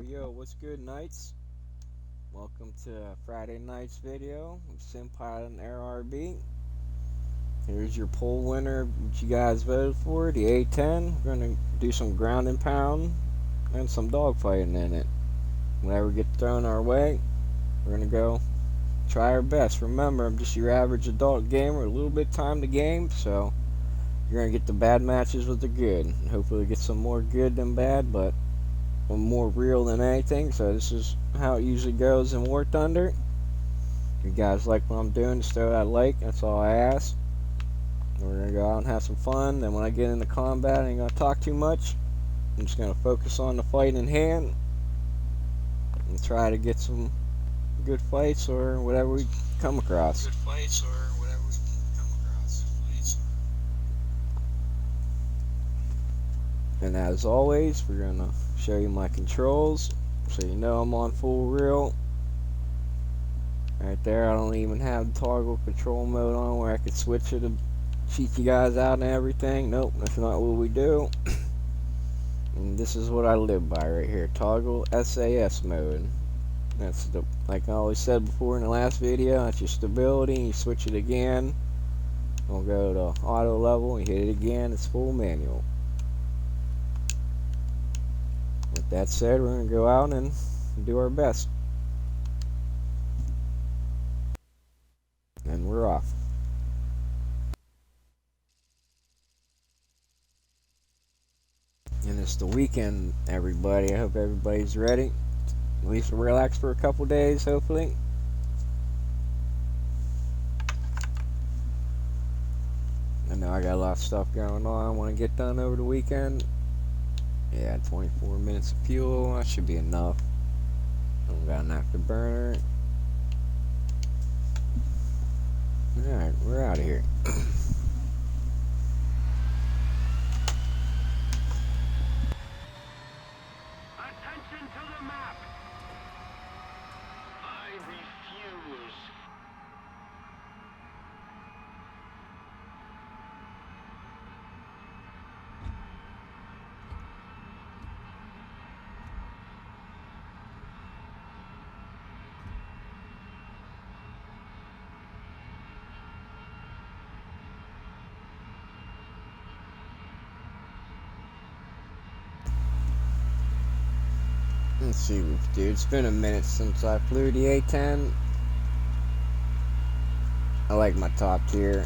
Yo, what's good, Knights? Welcome to Friday night's video of Simpilot and RRB. Here's your poll winner, which you guys voted for, the A-10. We're going to do some ground and pound and some dogfighting in it. Whatever gets thrown our way, we're going to go try our best. Remember, I'm just your average adult gamer, a little bit time to game, so you're going to get the bad matches with the good. And hopefully get some more good than bad, but more real than anything. So this is how it usually goes in War Thunder. If you guys like what I'm doing, just throw that like. That's all I ask. We're gonna go out and have some fun. Then when I get into combat, I ain't gonna talk too much. I'm just gonna focus on the fight in hand and try to get some good fights or whatever we come across. And as always, we're gonna show you my controls so you know I'm on full reel. Right there, I don't even have the toggle control mode on where I could switch it to cheat you guys out and everything. Nope, that's not what we do. And this is what I live by right here, toggle SAS mode. That's the, like I always said before in the last video, that's your stability. You switch it again, we'll go to auto level, you hit it again, it's full manual. With that said, we're going to go out and do our best. And we're off. And it's the weekend, everybody. I hope everybody's ready. At least relax for a couple days, hopefully. I know I got a lot of stuff going on I want to get done over the weekend. Yeah, 24 minutes of fuel, that should be enough. I don't got an afterburner. Alright, we're out of here. Attention to the map! I refuse. Let's see, dude, it's been a minute since I flew the A-10. I like my top tier.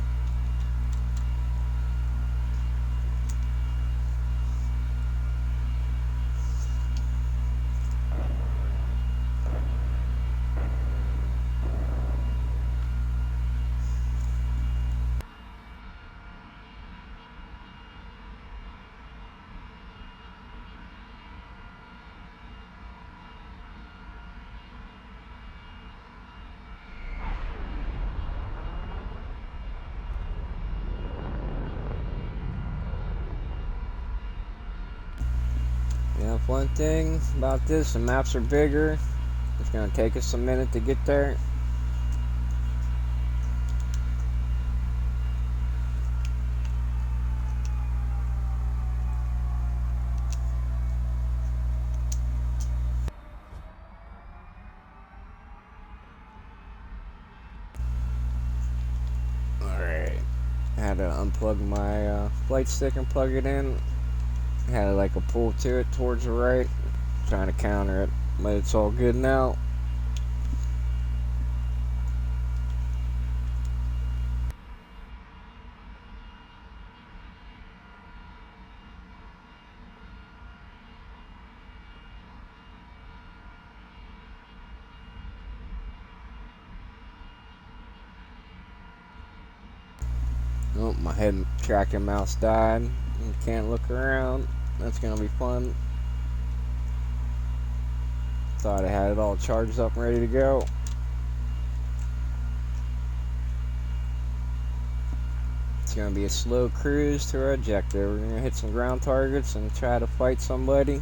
Yeah, one thing about this, the maps are bigger. It's gonna take us a minute to get there. Alright. I had to unplug my flight stick and plug it in. Had like a pull to it towards the right, trying to counter it, but it's all good now. Oh, my head tracking mouse died. Can't look around. That's gonna be fun. Thought I had it all charged up and ready to go. It's gonna be a slow cruise to our objective. We're gonna hit some ground targets and try to fight somebody.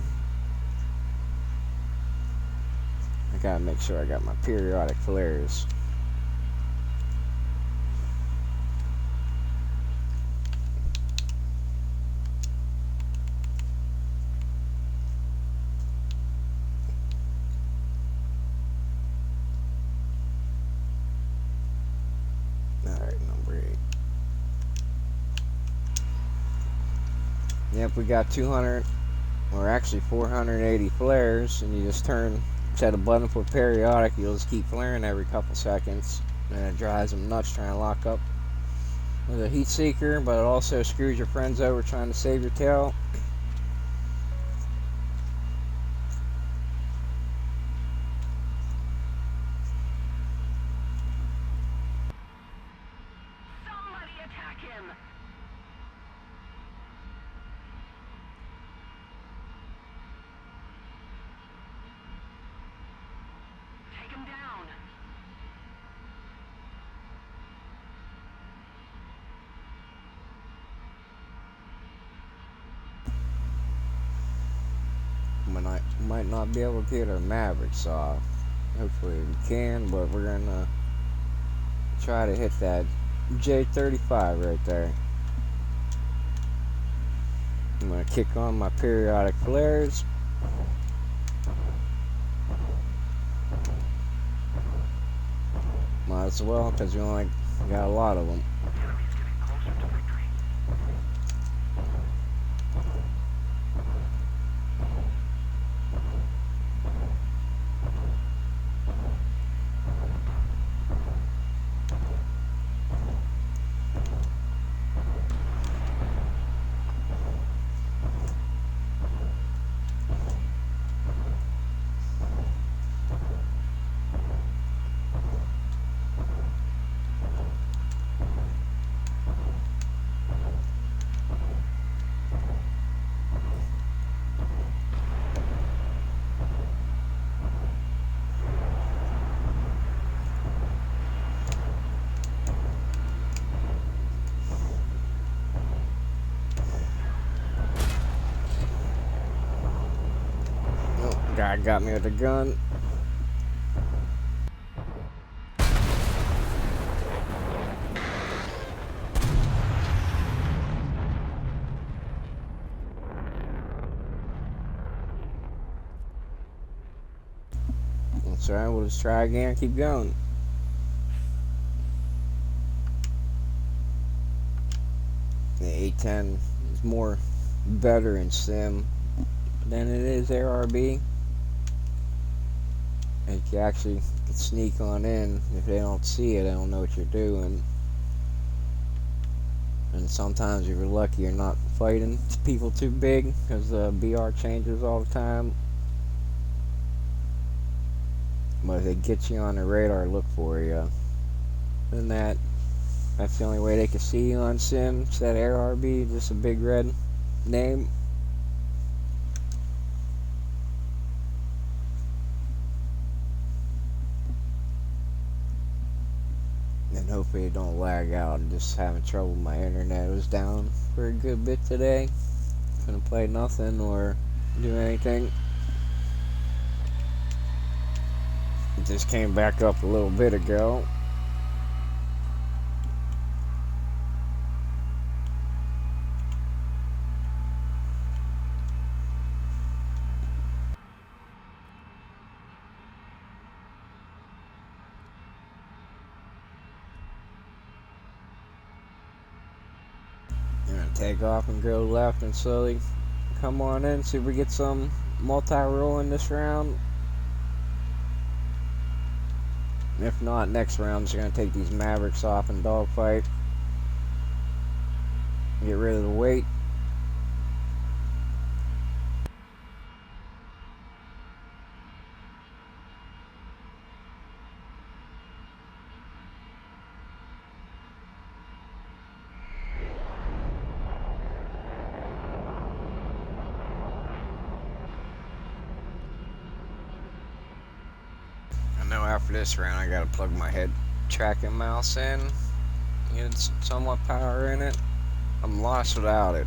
I gotta make sure I got my periodic flares. Yep, we got 200, or actually 480 flares, and you just set a button for periodic. You'll just keep flaring every couple seconds, and it drives them nuts trying to lock up with a heat seeker, but it also screws your friends over trying to save your tail. Somebody attack him! Take him down! Might not be able to get our Mavericks off. Hopefully we can, but we're gonna try to hit that J35 right there. I'm gonna kick on my periodic flares. Might as well, because we only got a lot of them. The enemy's getting closer to victory. Oh, guy got me with a gun. That's alright, we'll just try again and keep going. The A-10 is more better in sim than it is ARB. And you actually can sneak on in. If they don't see it, they don't know what you're doing. And sometimes if you're lucky, you're not fighting people too big, because the BR changes all the time. But if they get you on the radar, look for you. And that's the only way they can see you on sim. It's that ARB, just a big red name. And hopefully it don't lag out. I'm just having trouble with my internet. It was down for a good bit today. Couldn't play nothing or do anything. It just came back up a little bit ago. I'm gonna take off and go left and slowly come on in, see if we get some multi-roll in this round. If not, next round I'm just gonna take these Mavericks off and dogfight. Get rid of the weight. I know after this round I gotta plug my head tracking mouse in. Get somewhat power in it. I'm lost without it.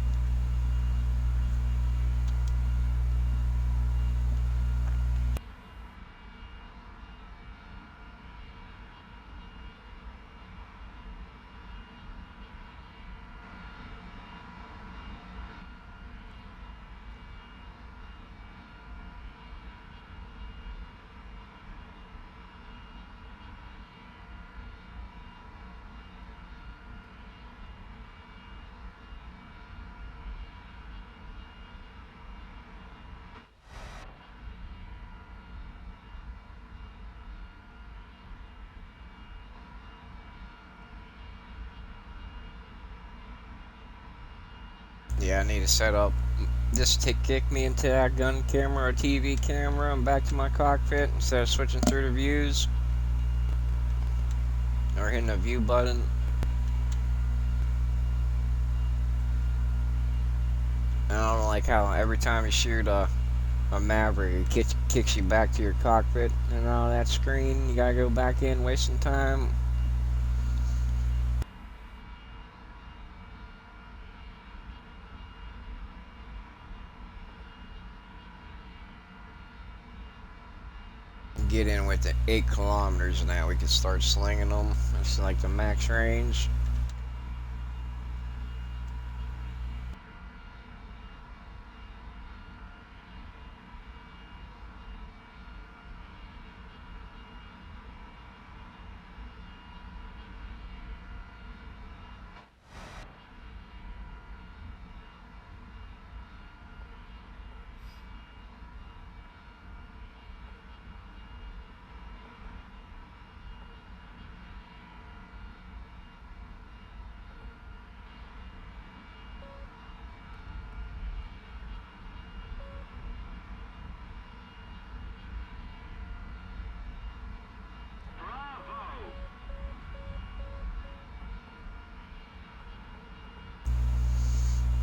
Yeah, I need to set up just to kick me into that gun camera or TV camera and back to my cockpit instead of switching through the views or hitting the view button. And I don't like how every time you shoot a Maverick, it kicks you back to your cockpit and all that screen. You gotta go back in, wasting time. Get in with the 8 kilometers now. We can start slinging them. It's like the max range.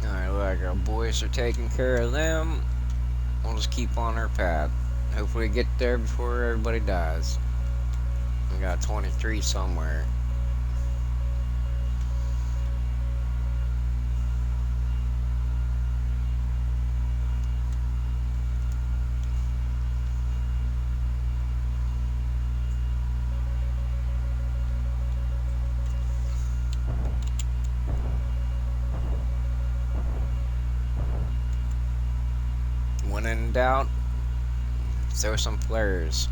Alright, look, our boys are taking care of them. We'll just keep on our path. Hopefully get there before everybody dies. We got 23 somewhere. When in doubt, throw some flares.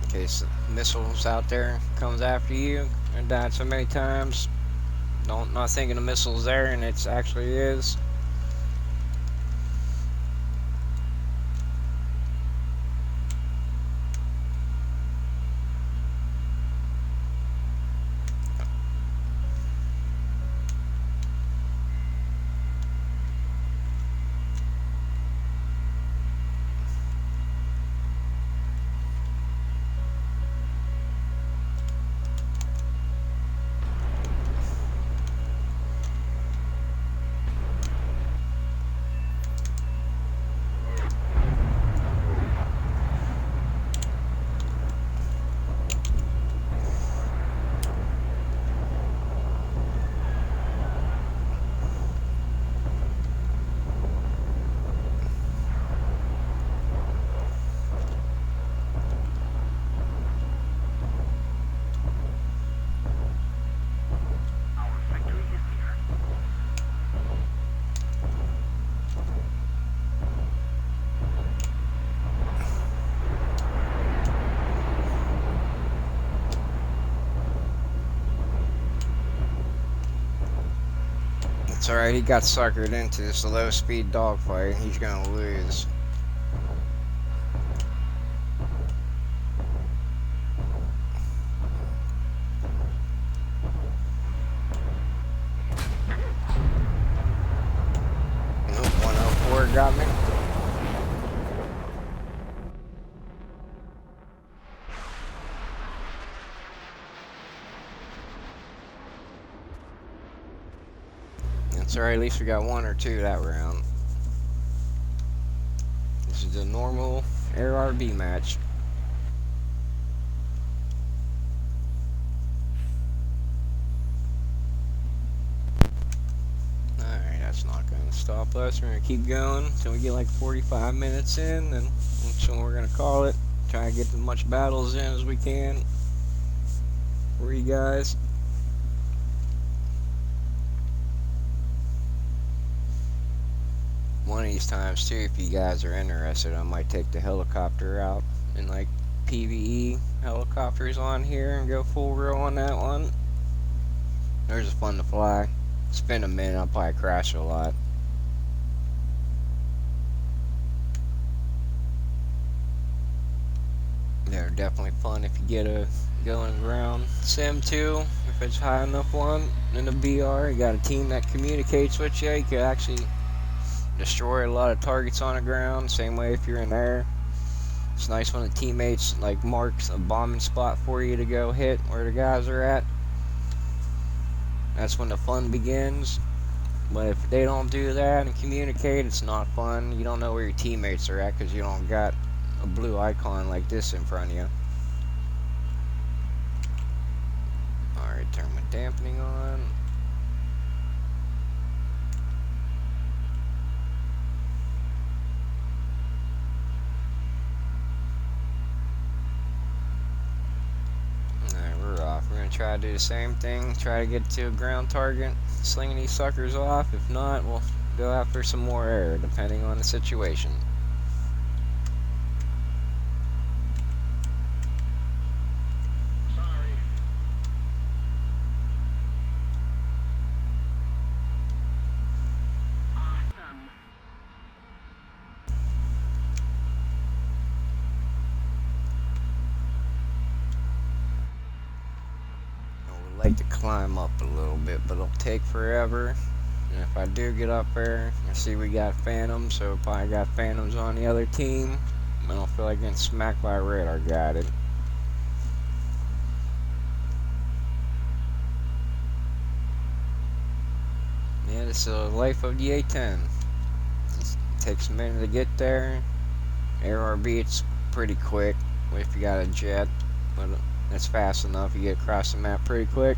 In case missiles out there comes after you. I died so many times. Not thinking the missile's there and it actually is. It's alright, he got suckered into this low speed dogfight. He's gonna lose. Nope, 104 got me. That's alright, at least we got 1 or 2 that round. This is the normal ARB match. Alright, that's not going to stop us. We're going to keep going until we get like 45 minutes in, and that's when we're going to call it. Try to get as much battles in as we can for you guys. One of these times too, if you guys are interested, I might take the helicopter out and like PvE helicopters on here and go full real on that one. They're just fun to fly. Spend a minute, I'll probably crash a lot. They're definitely fun if you get a going ground sim too. If it's high enough one in the BR, you got a team that communicates with you. You could actually destroy a lot of targets on the ground. Same way if you're in air. It's nice when the teammates like marks a bombing spot for you to go hit where the guys are at. That's when the fun begins. But if they don't do that and communicate, it's not fun. You don't know where your teammates are at because you don't got a blue icon like this in front of you. Alright, turn my dampening on. Alright, we're off. We're going to try to do the same thing. Try to get to a ground target. Slinging these suckers off. If not, we'll go after some more air, depending on the situation. Awesome. I would like to climb up a little bit, but it'll take forever. And if I do get up there, I see we got phantoms, so probably got phantoms on the other team. I don't feel like getting smacked by a radar guided. Yeah, this is the life of the A-10. It takes a minute to get there. ARB, it's pretty quick if you got a jet, but it's fast enough. You get across the map pretty quick.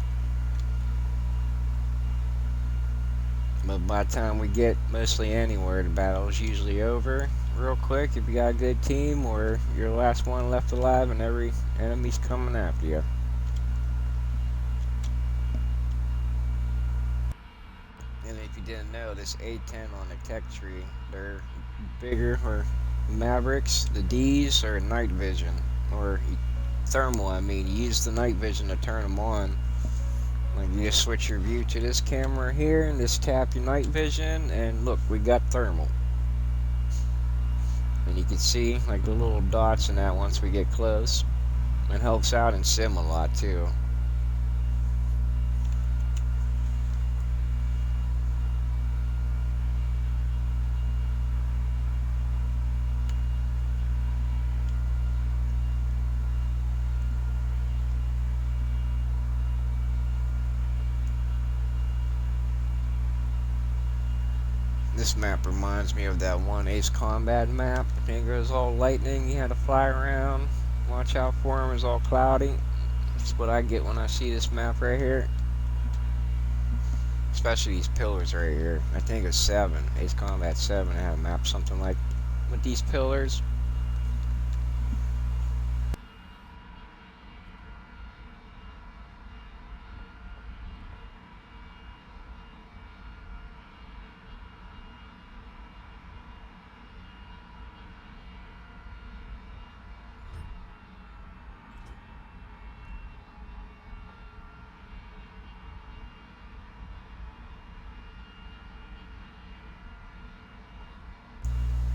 But by the time we get mostly anywhere, the battle is usually over real quick if you got a good team or you're the last one left alive and every enemy's coming after you. And if you didn't know, this A-10 on the tech tree, they're bigger, or Mavericks. The D's are night vision, or thermal, I mean. You use the night vision to turn them on. Like, you just switch your view to this camera here, and just tap your night vision, and look, we got thermal. And you can see, like, the little dots in that once we get close. It helps out in sim a lot, too. This map reminds me of that one Ace Combat map. I think it was all lightning, you had to fly around. Watch out for him, it's all cloudy. That's what I get when I see this map right here. Especially these pillars right here. I think it's 7. Ace Combat 7 had a map something like with these pillars.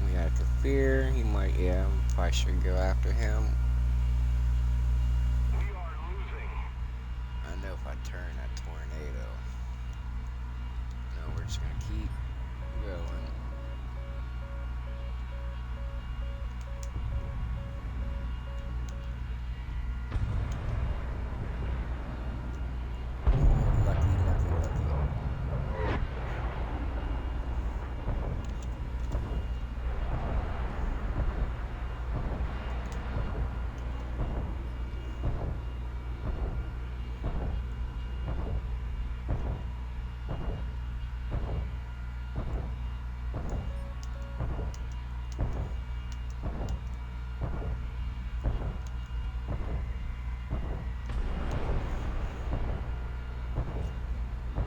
We got Kafir, he might, yeah, probably should go after him. We are losing. I know if I turn that tornado. No, we're just gonna keep going. Lucky.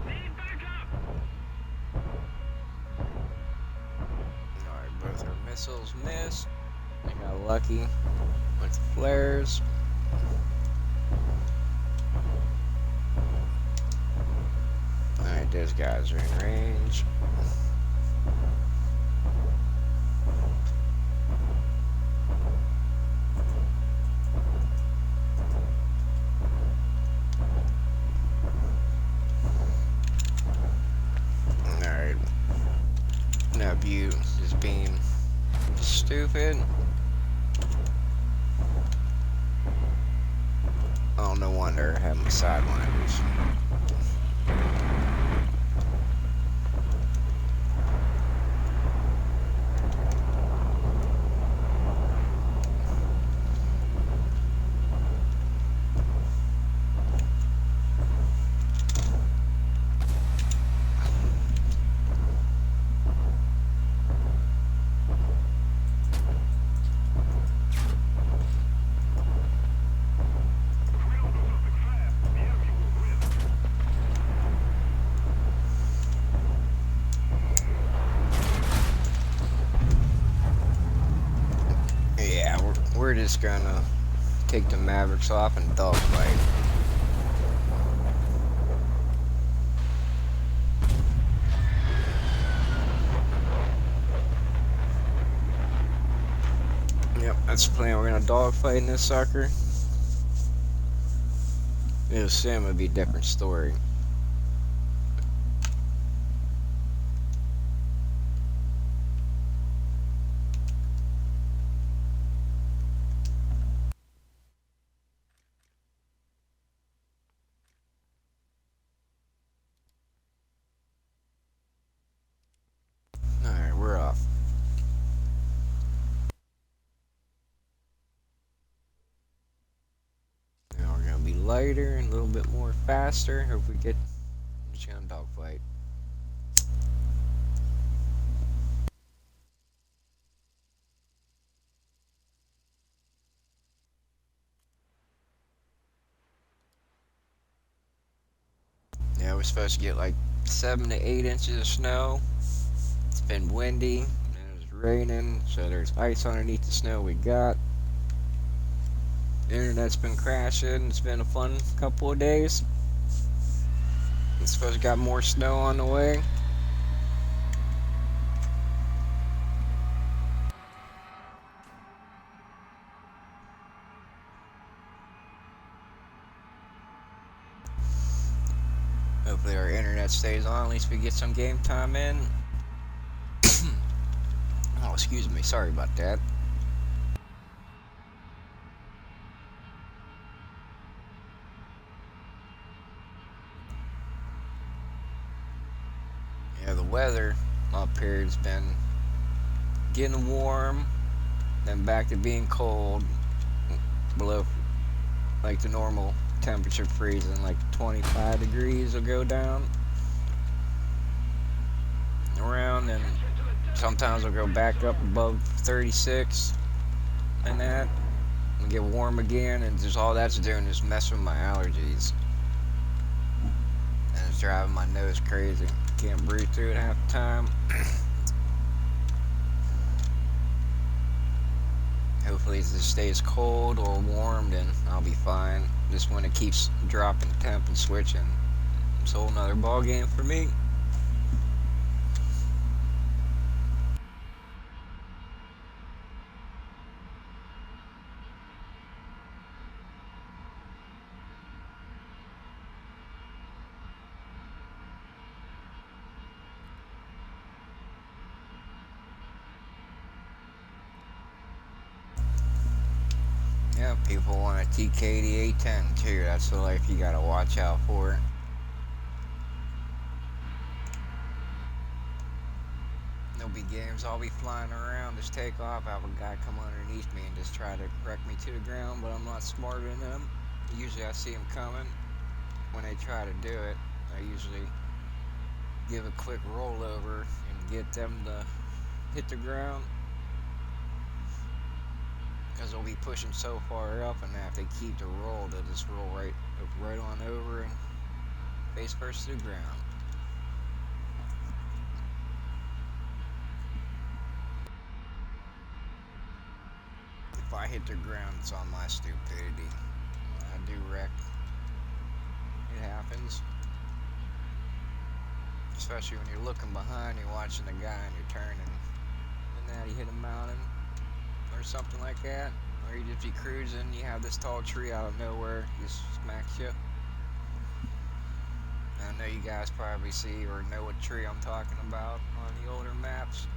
Need backup. Alright, both our missiles missed. I got lucky with the flares. Alright, those guys are in range. Alright. Now view stupid. Oh, no wonder I have my sidewinders. If we don't do something fast, the enemy will win. Yeah, we're just gonna take the Mavericks off and dogfight. Yep, that's the plan. We're gonna dogfight in this sucker. It'll soon would be a different story. Alright, we're off. Now we're gonna be lighter and a little bit more faster. If we get, we're just gonna dogfight. Yeah, we're supposed to get like 7 to 8 inches of snow. It's been windy and it was raining, so there's ice underneath the snow we got. The internet's been crashing. It's been a fun couple of days. It's supposed to got more snow on the way. Hopefully our internet stays on. At least we get some game time in. Oh, excuse me. Sorry about that. Yeah, the weather up here has been getting warm, then back to being cold, below like the normal temperature freezing, like 25 degrees will go down around, and sometimes we'll go back up above 36 and that, and get warm again, and just all that's doing is messing with my allergies. And it's driving my nose crazy. Can't breathe through it half the time. Hopefully it just stays cold or warm, then I'll be fine. Just when it keeps dropping temp and switching, it's a whole nother ball game for me. Yeah, people want to TK the A-10 too. That's the life you gotta watch out for. There'll be games I'll be flying around, just take off, have a guy come underneath me and just try to wreck me to the ground, but I'm not smarter than them. Usually I see them coming. When they try to do it, I usually give a quick rollover and get them to hit the ground, because they'll be pushing so far up, and if they keep the roll, they'll just roll right on over and face first to the ground. If I hit the ground, it's on my stupidity. When I do wreck, it happens. Especially when you're looking behind, you're watching the guy and you're turning, and that you hit a mountain or something like that, or you just be cruising, you have this tall tree out of nowhere, just smacks you. I know you guys probably see or know what tree I'm talking about on the older maps.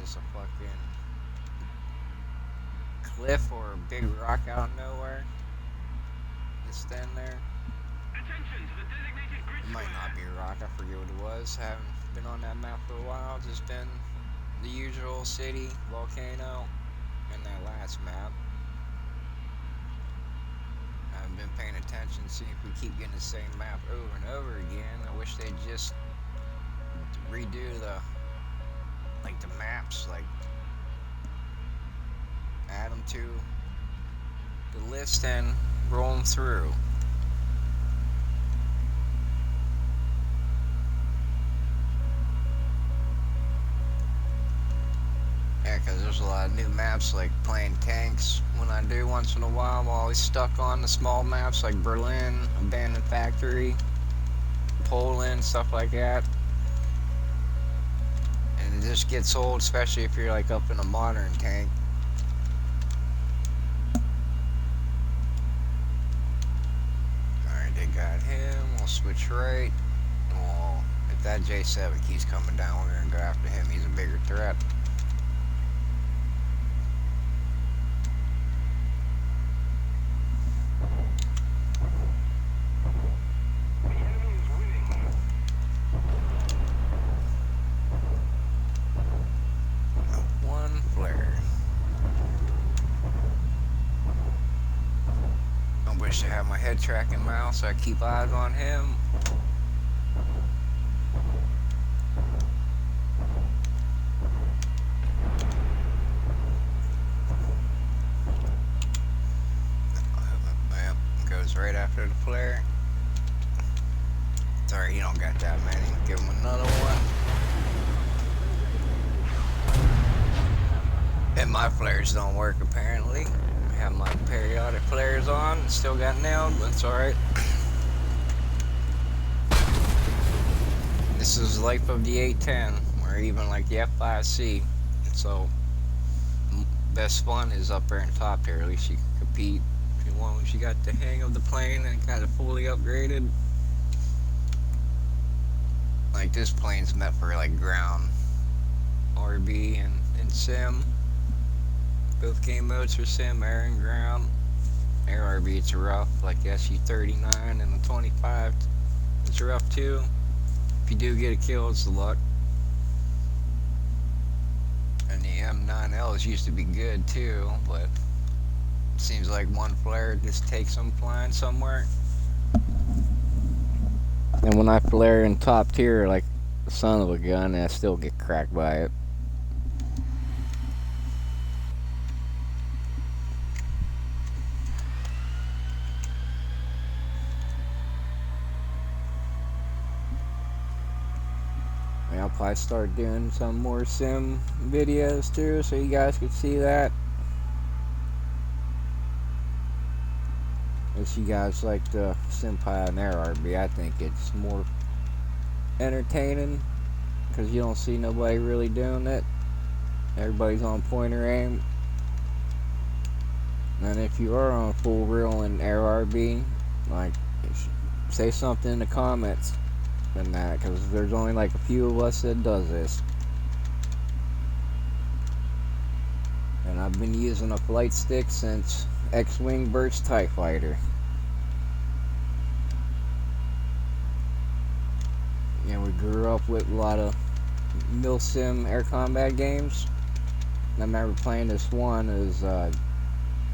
just a fucking cliff or a big rock out of nowhere. Just stand there. Attention to the designated grid It might not square. be a rock, I forget what it was. Haven't been on that map for a while. Just been the usual city, volcano, and that last map. I haven't been paying attention, seeing if we keep getting the same map over and over again. I wish they'd just redo the maps, like add them to the list and roll them through. Yeah, because there's a lot of new maps, like playing tanks. When I do once in a while, I'm always stuck on the small maps like Berlin, Abandoned Factory, Poland, stuff like that. And it just gets old, especially if you're like up in a modern tank. Alright, they got him. We'll switch right. Well, if that J7 keeps coming down, we're gonna go after him. He's a bigger threat. The enemy is winning. One flare. I wish I had my head tracking mouse so I keep eyes on him. Yep, goes right after the flare. Sorry, he don't got that many. Give him another one. And my flares don't work apparently. I have my periodic flares on. Still got nailed, but it's alright. This is the life of the A-10, or even like the F5C. So, best fun is up there in top tier. At least you can compete. If you want, once you got the hang of the plane and got it fully upgraded. Like this plane's meant for like ground, RB and sim. Both game modes for sim, air and ground. Air RB it's rough, like the SU-39 and the 25. It's rough too. If you do get a kill, it's the luck. And the M9Ls used to be good too, but it seems like one flare just takes them flying somewhere. And when I flare in top tier, like the son of a gun, I still get cracked by it. I'll probably start doing some more sim videos too, so you guys can see that. If you guys like the sim pilot and air RB, I think it's more entertaining because you don't see nobody really doing it. Everybody's on pointer aim. And if you are on full reel and air RB, like, say something in the comments than that, because there's only like a few of us that does this. And I've been using a flight stick since X-Wing Burst TIE Fighter. And we grew up with a lot of mil-sim air combat games. And I remember playing this one as,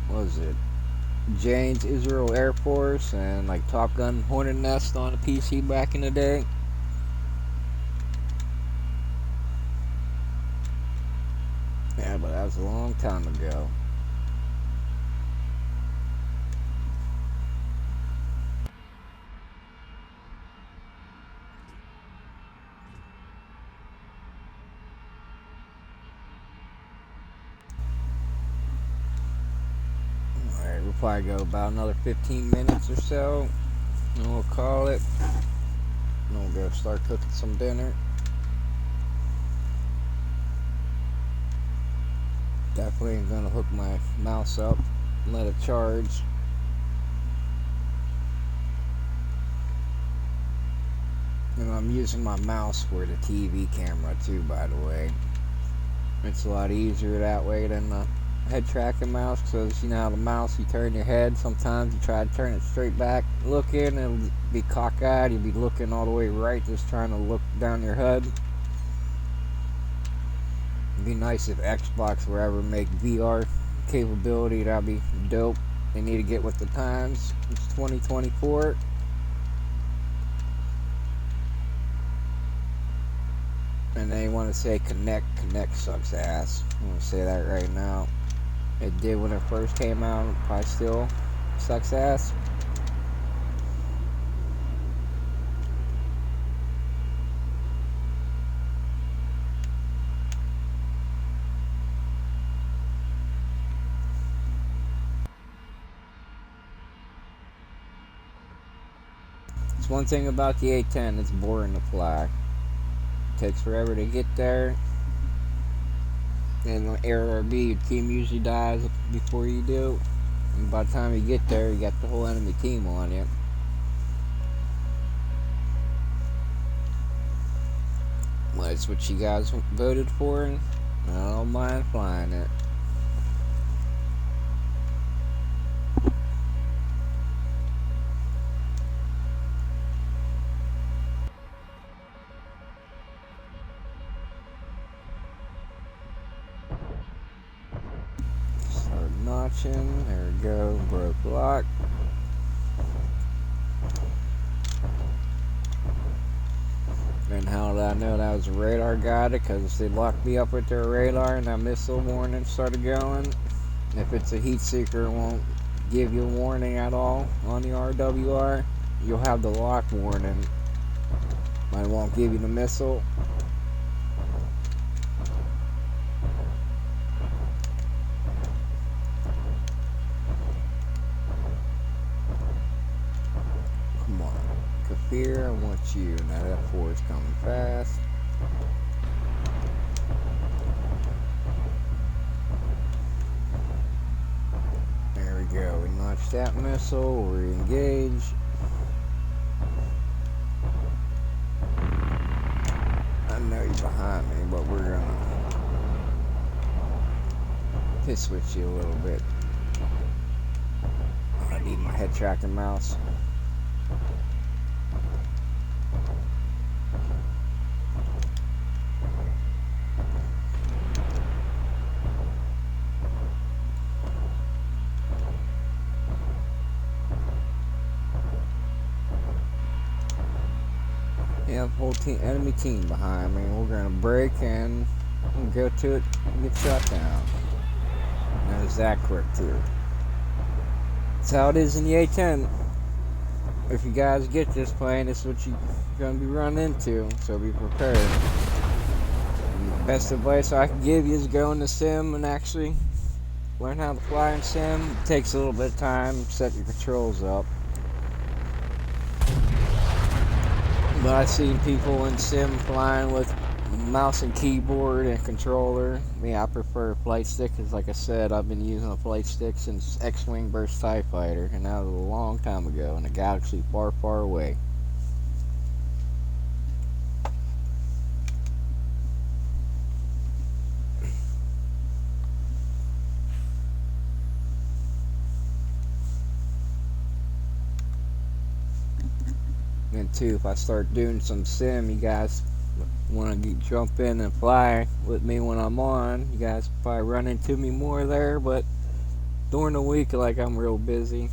what was it? Jane's Israel Air Force and like Top Gun Hornet Nest on a PC back in the day. Yeah, but that was a long time ago. Alright, we'll probably go about another 15 minutes or so, and we'll call it. And we'll go start cooking some dinner. Definitely ain't gonna hook my mouse up and let it charge. And I'm using my mouse for the TV camera too, by the way. It's a lot easier that way than the head tracking mouse, because you know how the mouse, you turn your head, sometimes you try to turn it straight back looking, it'll be cockeyed, you'll be looking all the way right, just trying to look down your head. It'd be nice if Xbox were ever make VR capability, that'd be dope. They need to get with the times. It's 2024. And they want to say Connect sucks ass. I'm going to say that right now. It did when it first came out, probably still sucks ass. It's one thing about the A-10, it's boring to fly. It takes forever to get there. And the ARB, your team usually dies before you do. And by the time you get there, you got the whole enemy team on you. Well, that's what you guys voted for, and I don't mind flying it. Start notching. There we go. Broke lock. And how did I know that was a radar guide? Because they locked me up with their radar and that missile warning started going. If it's a heat seeker, it won't give you a warning at all on the RWR. You'll have the lock warning, but it won't give you the missile. Come on, Kafir, I want you. Now that 4 is coming fast. There we go. We launched that missile. We engage. I know you're behind me, but we're gonna hit switch you a little bit. I need my head tracking mouse. Yeah, whole team, enemy team behind me. We're gonna break and go to it and get shot down. That is that quick too. That's how it is in the A-10. If you guys get this plane, this is what you're gonna be running into. So be prepared. And the best advice I can give you is go in the sim and actually learn how to fly in sim. It takes a little bit of time. Set your controls up. But I've seen people in sim flying with mouse and keyboard and controller. Me, I prefer a flight stick because, like I said, I've been using a flight stick since X-Wing vs. TIE Fighter, and that was a long time ago in a galaxy far, far away. And too, if I start doing some sim, you guys want to jump in and fly with me when I'm on. You guys probably run into me more there, but during the week, like, I'm real busy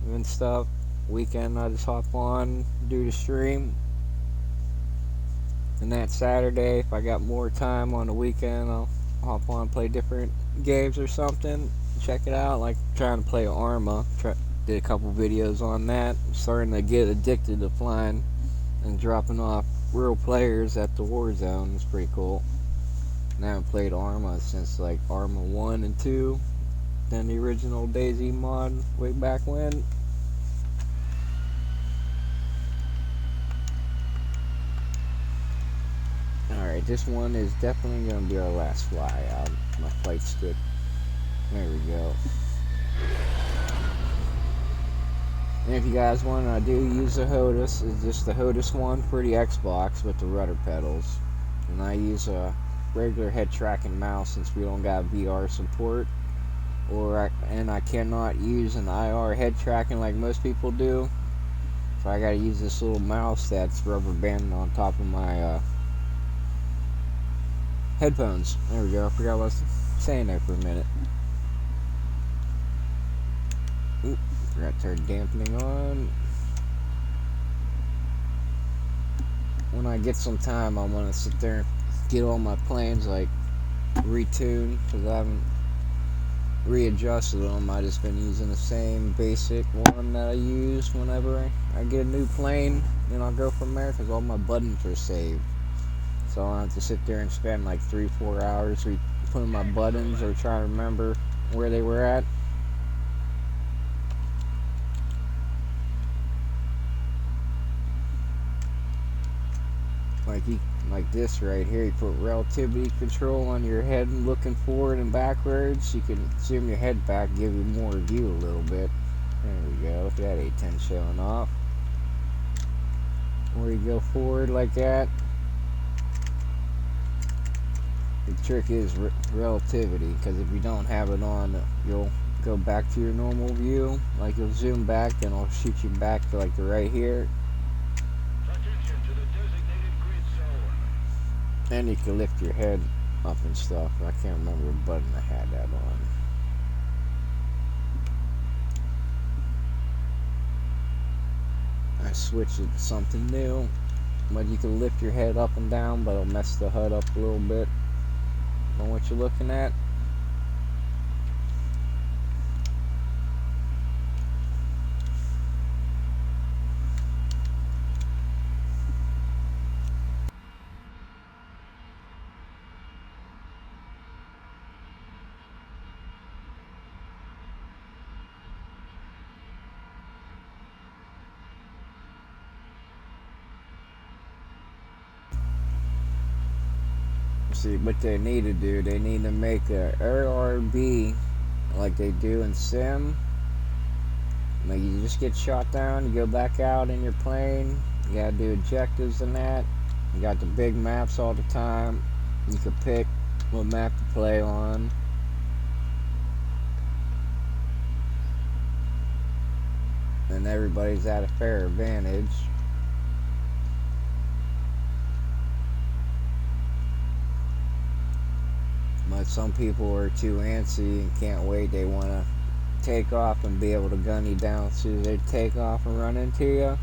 and stuff. Weekend, I just hop on, do the stream. And that Saturday, if I got more time on the weekend, I'll hop on, play different games or something. Check it out. Like, trying to play Arma. Did a couple videos on that. I'm starting to get addicted to flying and dropping off real players at the war zone. It's pretty cool. And I haven't played Arma since like Arma 1 and 2. Then the original DayZ mod way back when. Alright, this one is definitely going to be our last fly out. My flight stick. There we go. And if you guys want, I do use a HOTAS. It's just the HOTAS one for the Xbox with the rudder pedals. And I use a regular head tracking mouse since we don't got VR support, and I cannot use an IR head tracking like most people do. So I gotta use this little mouse that's rubber banded on top of my headphones. There we go. I forgot what I was saying there for a minute. Oop, forgot to turn dampening on. When I get some time, I want to sit there and get all my planes like retuned because I haven't readjusted them. I just been using the same basic one that I use whenever I get a new plane, and I'll go from there because all my buttons are saved. So I don't have to sit there and spend like 3-4 hours putting my buttons or trying to remember where they were at. Like this right here, you put relativity control on your head and looking forward and backwards. You can zoom your head back, give you more view a little bit. There we go. Look at that A-10 showing off. Where you go forward like that. The trick is relativity, because if you don't have it on, you'll go back to your normal view. Like you'll zoom back and it'll shoot you back to like the right here. Attention to the designated grid zone. And you can lift your head up and stuff. I can't remember what button I had that on. I switched it to something new. But you can lift your head up and down, but it'll mess the HUD up a little bit on what you're looking at. See what they need to do. They need to make a ARB like they do in Sim. Like you just get shot down, you go back out in your plane. You gotta do objectives and that. You got the big maps all the time. You can pick what map to play on. And everybody's at a fair advantage. But some people are too antsy and can't wait. They want to take off and be able to gun you down as soon as they take off and run into you.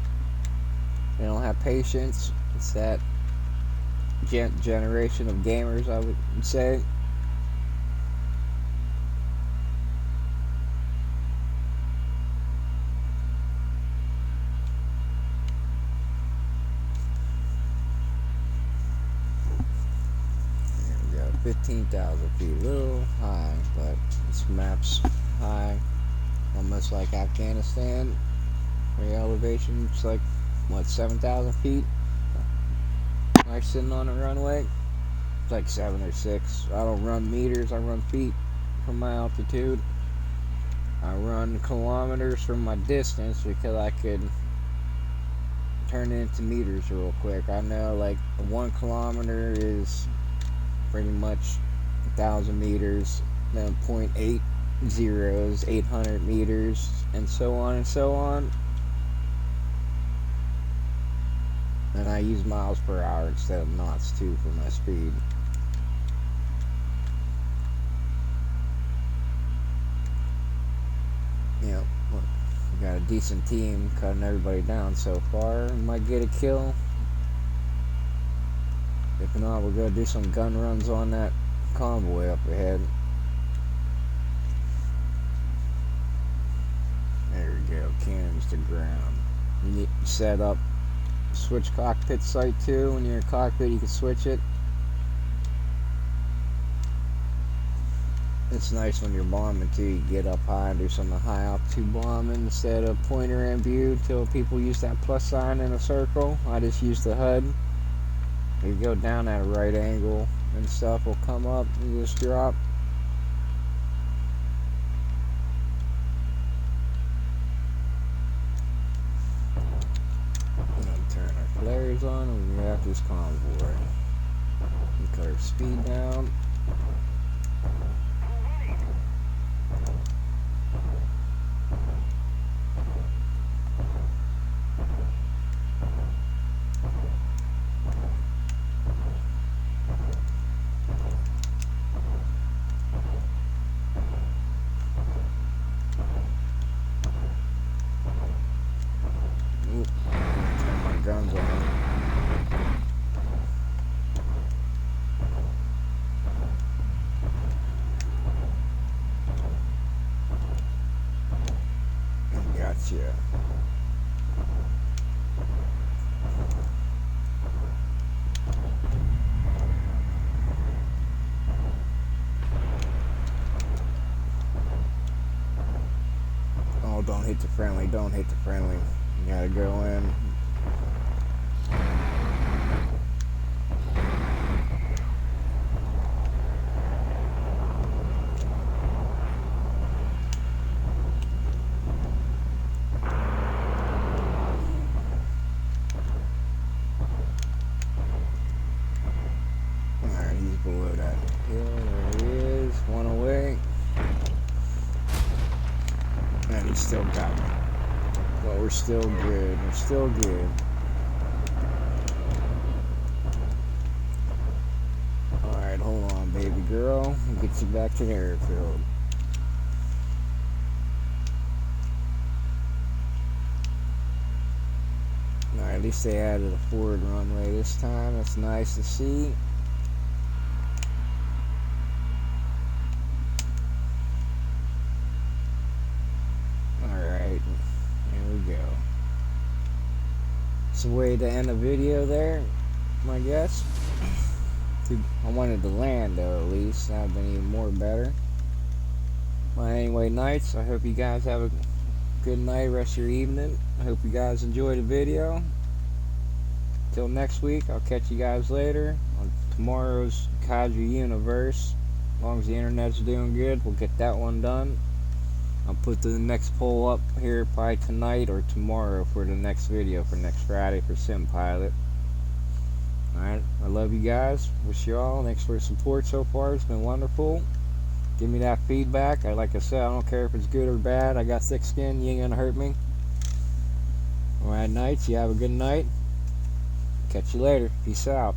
They don't have patience. It's that generation of gamers, I would say. There we go, 15,000 feet, a little high, but this map's high, almost like Afghanistan. Where elevation, it's like, what, 7,000 feet? Like sitting on a runway. It's like 7 or 6. I don't run meters, I run feet from my altitude. I run kilometers from my distance because I could turn it into meters real quick. I know like 1 kilometer is pretty much 1,000 meters, then 0.80 is 800 meters, and so on and so on. And I use miles per hour instead of knots too for my speed. Yep, look, we got a decent team cutting everybody down so far. We might get a kill. If not, we're gonna do some gun runs on that convoy up ahead. There we go, cannons to ground. You need to set up switch cockpit sight too. When you're in cockpit, you can switch it. It's nice when you're bombing too. You get up high and do some high altitude bombing instead of pointer and view. Till people use that plus sign in a circle. I just use the HUD. You go down at a right angle and stuff will come up and just drop. Turn our flares on and we have this convoy. Cut our speed down. Oop, turn my guns on. Gotcha. Oh, don't hit the friendly. Don't hit the friendly. You gotta go in. Alright, he's below that hill. There he is. One away. And he still got me. But we're still good. We're still good. Alright, hold on, baby girl. I'll get you back to the airfield. Alright, at least they added a forward runway this time. That's nice to see. Alright, here we go. It's a way to end a video there, I guess. I wanted to land though, at least. That would have been even more better. Well, anyway, Knights, I hope you guys have a good night, rest of your evening. I hope you guys enjoyed the video. Till next week, I'll catch you guys later on tomorrow's Kaiju Universe. As long as the internet's doing good, we'll get that one done. I'll put the next poll up here probably tonight or tomorrow for the next video for next Friday for Sim Pilot. Alright, I love you guys. Wish you all. Thanks for the support so far. It's been wonderful. Give me that feedback. Like I said, I don't care if it's good or bad. I got thick skin. You ain't gonna hurt me. Alright, Knights, you have a good night. Catch you later. Peace out.